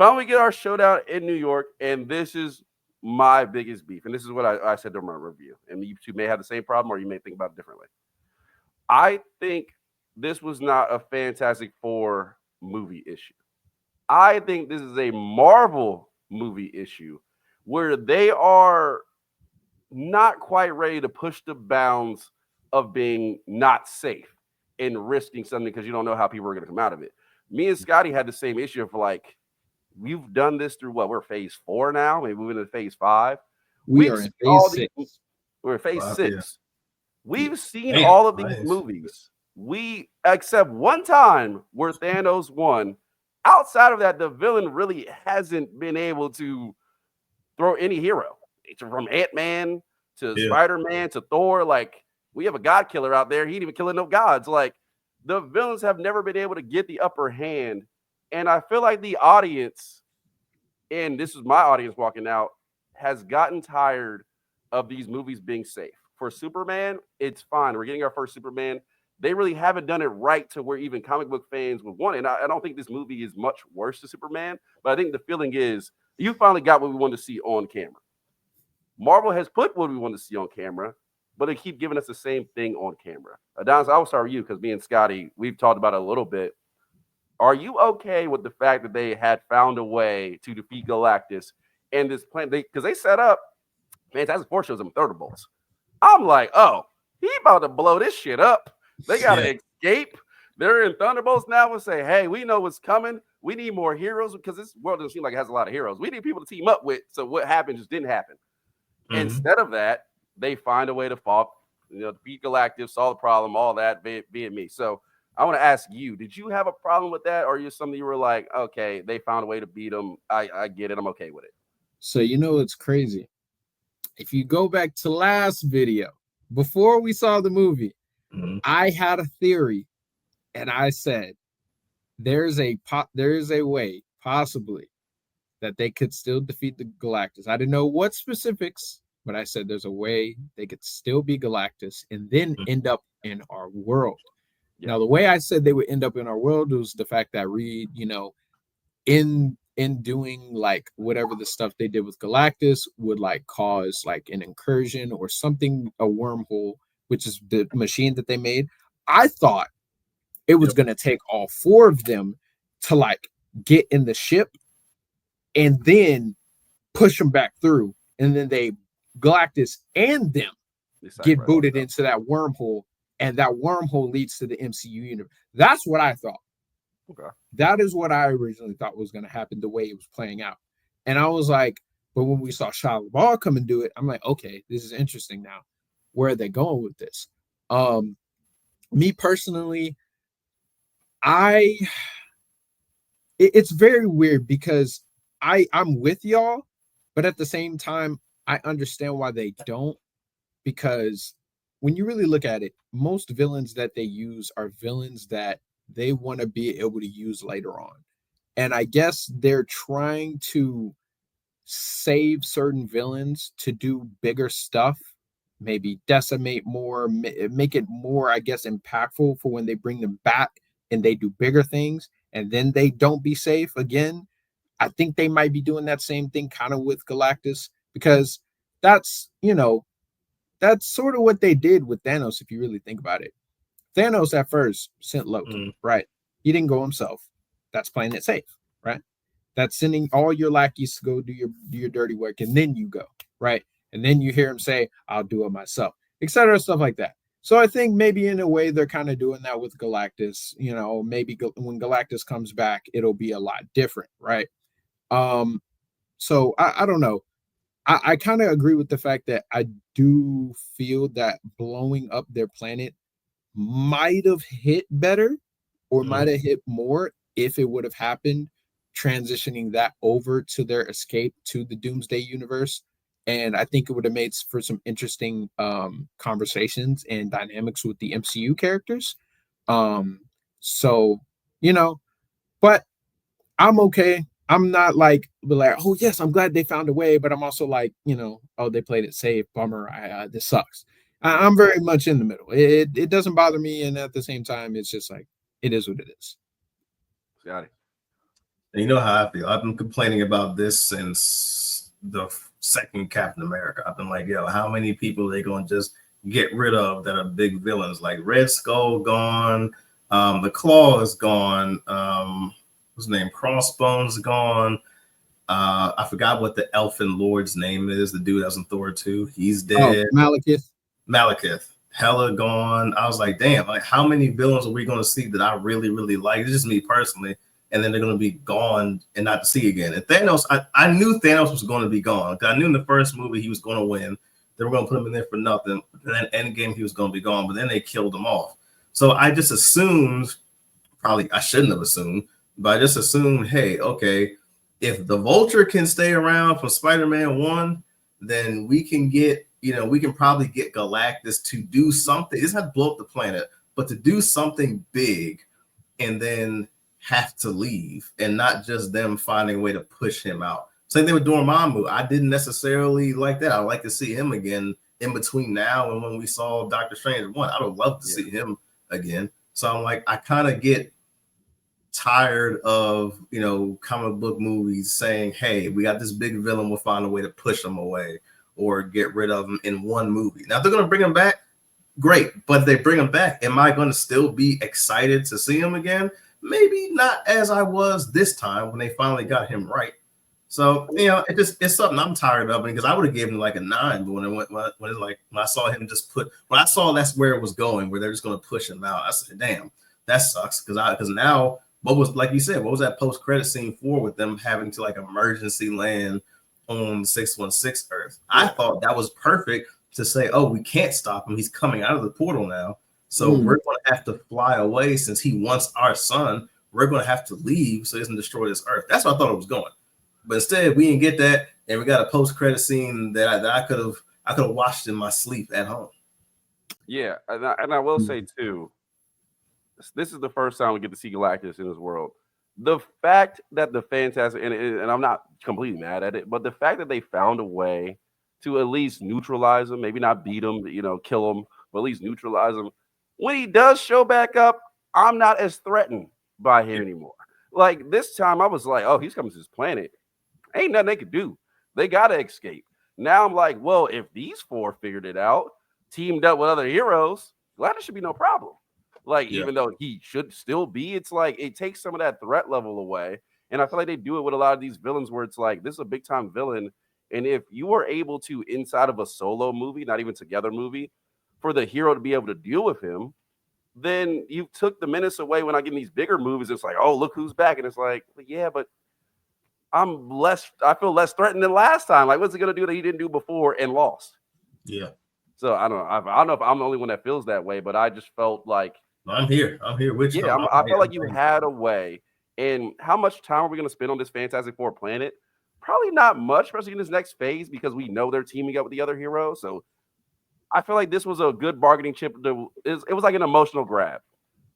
finally get our showdown in New York, and this is my biggest beef. And this is what I said during my review. And you two may have the same problem, or you may think about it differently. I think this was not a Fantastic Four movie issue. I think this is a Marvel movie issue where they are not quite ready to push the bounds of being not safe and risking something because you don't know how people are going to come out of it. Me and Scotty had the same issue of like, we've done this through what? We're phase 4 now, maybe moving into phase 5. We are in phase 6. We're in phase 6. Yeah. We've seen all of these movies. We, except one time where Thanos won. Outside of that, the villain really hasn't been able to throw any hero. From Ant-Man to Spider-Man to Thor. Like, we have a god killer out there. He ain't even killing no gods. Like, the villains have never been able to get the upper hand. And I feel like the audience, and this is my audience walking out, has gotten tired of these movies being safe. For Superman, it's fine. We're getting our first Superman. They really haven't done it right to where even comic book fans would want it. And I don't think this movie is much worse than Superman, but I think the feeling is you finally got what we wanted to see on camera. Marvel has put what we want to see on camera, but they keep giving us the same thing on camera. Adonis, I will start with you because me and Scotty, we've talked about it a little bit. Are you okay with the fact that they had found a way to defeat Galactus and this plan? Because they set up Fantastic Four shows them Thunderbolts. I'm like, oh, he about to blow this shit up. They got to escape. They're in Thunderbolts now and say, hey, we know what's coming. We need more heroes because this world doesn't seem like it has a lot of heroes. We need people to team up with. So what happened just didn't happen. Mm-hmm. Instead of that, they find a way to fall, defeat Galactus, solve the problem, all that, be it me. So I want to ask you, did you have a problem with that? Or are you something you were like, okay, they found a way to beat them. I get it. I'm okay with it. So, it's crazy. If you go back to last video, before we saw the movie, I had a theory and I said, there's a way possibly that they could still defeat the Galactus. I didn't know what specifics, but I said there's a way they could still be Galactus and then end up in our world. Yeah. Now, the way I said they would end up in our world was the fact that Reed, in doing like whatever the stuff they did with Galactus would like cause like an incursion or something, a wormhole, which is the machine that they made. I thought it was going to take all 4 of them to like get in the ship and then push them back through. And then Galactus and them get booted into that wormhole. And that wormhole leads to the MCU universe. That's what I thought. Okay. That is what I originally thought was going to happen the way it was playing out. And I was like, but when we saw Shia LaBeouf come and do it, I'm like, okay, this is interesting now. Where are they going with this? Me personally, it's very weird because I'm with y'all, but at the same time, I understand why they don't, because when you really look at it, most villains that they use are villains that they want to be able to use later on. And I guess they're trying to save certain villains to do bigger stuff, maybe decimate more, make it more, I guess, impactful for when they bring them back and they do bigger things and then they don't be safe again. I think they might be doing that same thing kind of with Galactus because that's sort of what they did with Thanos, if you really think about it. Thanos at first sent Loki, right? He didn't go himself. That's playing it safe, right? That's sending all your lackeys to go do your dirty work, and then you go, right? And then you hear him say, I'll do it myself, etc., stuff like that. So I think maybe in a way they're kind of doing that with Galactus. Maybe when Galactus comes back, it'll be a lot different, right? So I don't know. I kind of agree with the fact that I do feel that blowing up their planet might have hit better or might have hit more if it would have happened, transitioning that over to their escape to the Doomsday universe. And I think it would have made for some interesting conversations and dynamics with the MCU characters. But I'm okay. I'm not like, oh, yes, I'm glad they found a way. But I'm also like, oh, they played it safe. Bummer. This sucks. I'm very much in the middle. It doesn't bother me. And at the same time, it's just like, it is what it is. Got it. And you know how I feel. I've been complaining about this since the second Captain America. I've been like, yo, how many people are they going to just get rid of that are big villains? Like Red Skull gone, the Claw is gone, what's his name? Crossbones gone. I forgot what the Elfin Lord's name is. The dude that was in Thor 2. He's dead. Oh, Malekith. Malekith. Hella gone. I was like, damn, like how many villains are we going to see that I really, really like? It's just me personally. And then they're going to be gone and not to see again. And Thanos, I knew Thanos was going to be gone. I knew in the first movie he was going to win. They were going to put him in there for nothing. And then Endgame, he was going to be gone. But then they killed him off. So I just assumed, probably I shouldn't have assumed, but I just assumed, hey, okay, if the Vulture can stay around from Spider-Man 1, then we can get, we can probably get Galactus to do something. It doesn't have to blow up the planet, but to do something big and then have to leave and not just them finding a way to push him out. Same thing with Dormammu. I didn't necessarily like that. I'd like to see him again in between now and when we saw Doctor Strange 1. I would love to see him again. So I'm like, I kind of get tired of, comic book movies saying, hey, we got this big villain, we'll find a way to push him away or get rid of him in one movie. Now, if they're going to bring him back, great. But if they bring him back, am I going to still be excited to see him again? Maybe not as I was this time when they finally got him right. So, it's something I'm tired of because I would have given him like a 9, but when I saw him when I saw that's where it was going, where they're just going to push him out, I said, damn, that sucks. Because now, what was, like you said, what was that post-credit scene for with them having to like emergency land on 616 Earth? I thought that was perfect to say, oh, we can't stop him. He's coming out of the portal now. So we're going to have to fly away since he wants our son. We're going to have to leave so he doesn't destroy this Earth. That's what I thought it was going. But instead, we didn't get that, and we got a post-credit scene that I could have watched in my sleep at home. Yeah, and I will say too, this is the first time we get to see Galactus in this world. The fact that the Fantastic, and I'm not completely mad at it, but the fact that they found a way to at least neutralize him, maybe not beat him, kill him, but at least neutralize him. When he does show back up, I'm not as threatened by him anymore. Like this time, I was like, oh, he's coming to this planet. Ain't nothing they could do. They got to escape. Now I'm like, well, if these 4 figured it out, teamed up with other heroes, Galactus should be no problem. Even though he should still be, it's like it takes some of that threat level away. And I feel like they do it with a lot of these villains where it's like, this is a big time villain. And if you are able to, inside of a solo movie, not even together movie, for the hero to be able to deal with him, then you took the menace away. When I get in these bigger movies, it's like, oh, look who's back. And it's like, yeah, but I feel less threatened than last time. Like, what's he going to do that he didn't do before and lost? Yeah. So I don't know. I don't know if I'm the only one that feels that way, but I just felt like, I'm here with you. Yeah, I felt like you had a way. And how much time are we going to spend on this Fantastic Four planet? Probably not much, especially in this next phase, because we know they're teaming up with the other heroes. So I feel like this was a good bargaining chip. It was like an emotional grab.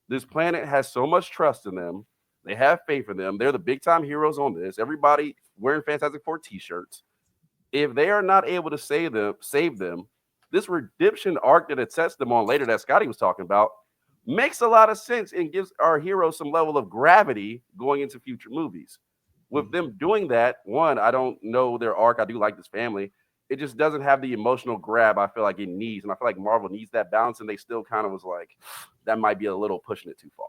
This planet has so much trust in them. They have faith in them. They're the big time heroes on this. Everybody wearing Fantastic Four t-shirts. If they are not able to save them, this redemption arc that it sets them on later that Scotty was talking about makes a lot of sense and gives our heroes some level of gravity going into future movies. With them doing that, one, I don't know their arc. I do like this family. It just doesn't have the emotional grab I feel like it needs. And I feel like Marvel needs that balance. And they still kind of was like, that might be a little pushing it too far.